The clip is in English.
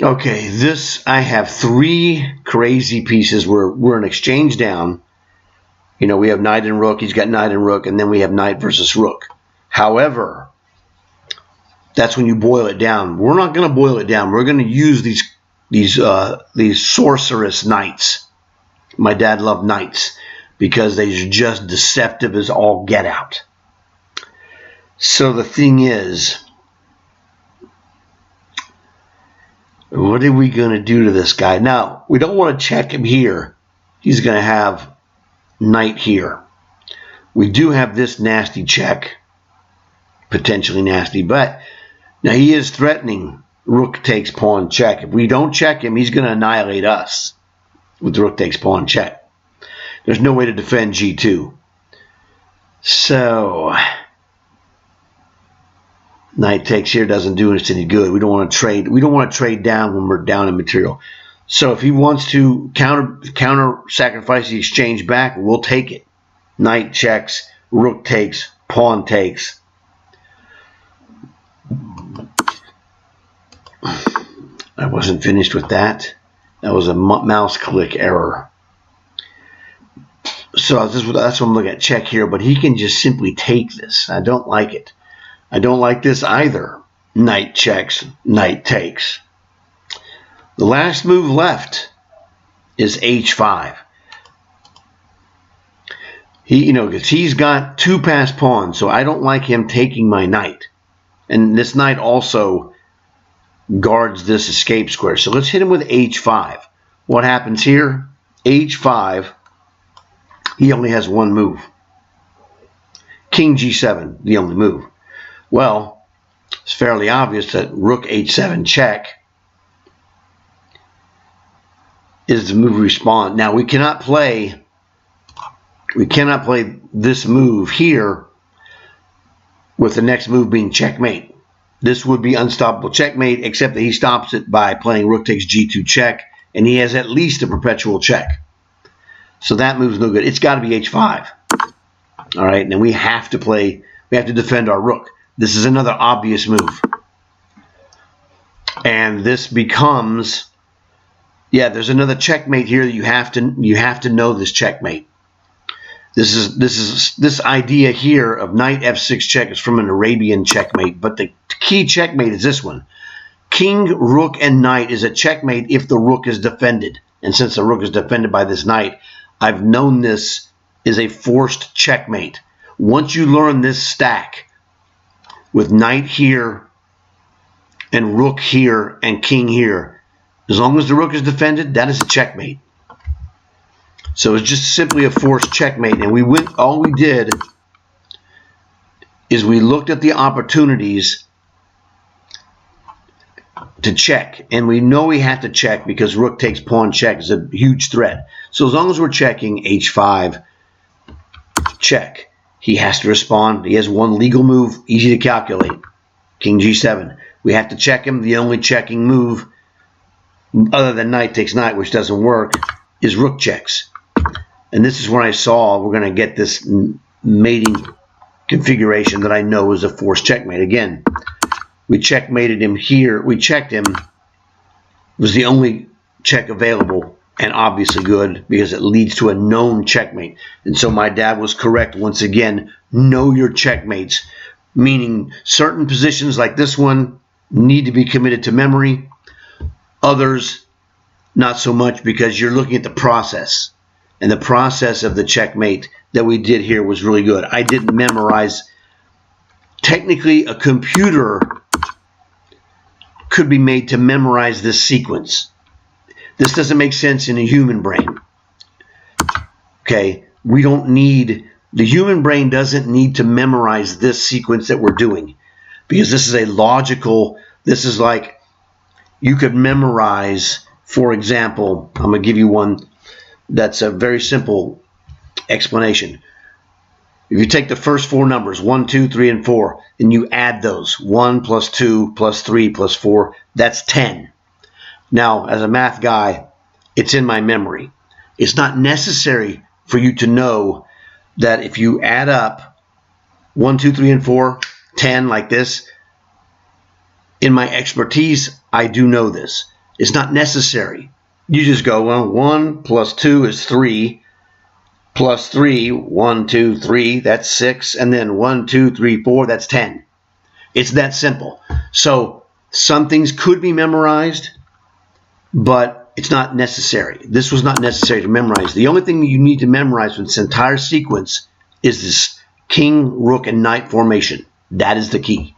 Okay, this, I have three crazy pieces where we're an exchange down. You know, we have knight and rook, he's got knight and rook, and then we have knight versus rook. However, that's when you boil it down. We're not going to boil it down. We're going to use these sorceress knights. My dad loved knights because they're just deceptive as all get out. So the thing is, what are we going to do to this guy? Now, we don't want to check him here. He's going to have knight here. We do have this nasty check, potentially nasty, but now he is threatening rook takes pawn check. If we don't check him, he's going to annihilate us with rook takes pawn check. There's no way to defend g2. So knight takes here doesn't do us any good. We don't want to trade. We don't want to trade down when we're down in material. So if he wants to counter sacrifice the exchange back, we'll take it. Knight checks, rook takes, pawn takes. I wasn't finished with that. That was a mouse click error. So that's what I'm looking at. Check here, but he can just simply take this. I don't like it. I don't like this either. Knight checks, knight takes. The last move left is h5. Because he's got two passed pawns, so I don't like him taking my knight. And this knight also guards this escape square. So let's hit him with h5. What happens here? h5, he only has one move. King g7, the only move. Well, it's fairly obvious that rook h7 check is the move we respond. Now we cannot play this move here with the next move being checkmate. This would be unstoppable checkmate, except that he stops it by playing rook takes g2 check, and he has at least a perpetual check. So that move's no good. It's got to be h5. All right, and then we have to defend our rook. This is another obvious move. And this becomes, there's another checkmate here that you have to know this checkmate. This idea here of knight f6 check is from an Arabian checkmate, but the key checkmate is this one. King, rook, and knight is a checkmate if the rook is defended. And since the rook is defended by this knight, I've known this is a forced checkmate. Once you learn this stack with knight here and rook here and king here, as long as the rook is defended, that is a checkmate. So it's just simply a forced checkmate, and all we did is we looked at the opportunities to check, and we know we have to check because rook takes pawn check is a huge threat. So as long as we're checking h5 check, he has to respond. He has one legal move, easy to calculate. King g7. We have to check him. The only checking move other than knight takes knight, which doesn't work, is rook checks. And this is when I saw we're going to get this mating configuration that I know is a forced checkmate. Again, we checkmated him here. We checked him. It was the only check available, and obviously good because it leads to a known checkmate. And so my dad was correct once again. Know your checkmates, meaning certain positions like this one need to be committed to memory. Others, not so much, because you're looking at the process. And the process of the checkmate that we did here was really good. I didn't memorize. Technically, a computer could be made to memorize this sequence. This doesn't make sense in a human brain. Okay, the human brain doesn't need to memorize this sequence that we're doing, because this is a logical, this is like, you could memorize, for example, I'm going to give you one that's a very simple explanation. If you take the first four numbers, 1, 2, 3, and 4, and you add those, 1 plus 2 plus 3 plus 4, that's 10. Now, as a math guy, it's in my memory. It's not necessary for you to know that if you add up 1, 2, 3, and 4, 10 like this, in my expertise, I do know this. It's not necessary. You just go, well, 1 plus 2 is 3, plus 3, 1, 2, 3, that's 6, and then 1, 2, 3, 4, that's 10. It's that simple. So some things could be memorized, but it's not necessary. This was not necessary to memorize. The only thing you need to memorize with this entire sequence is this king, rook, and knight formation. That is the key.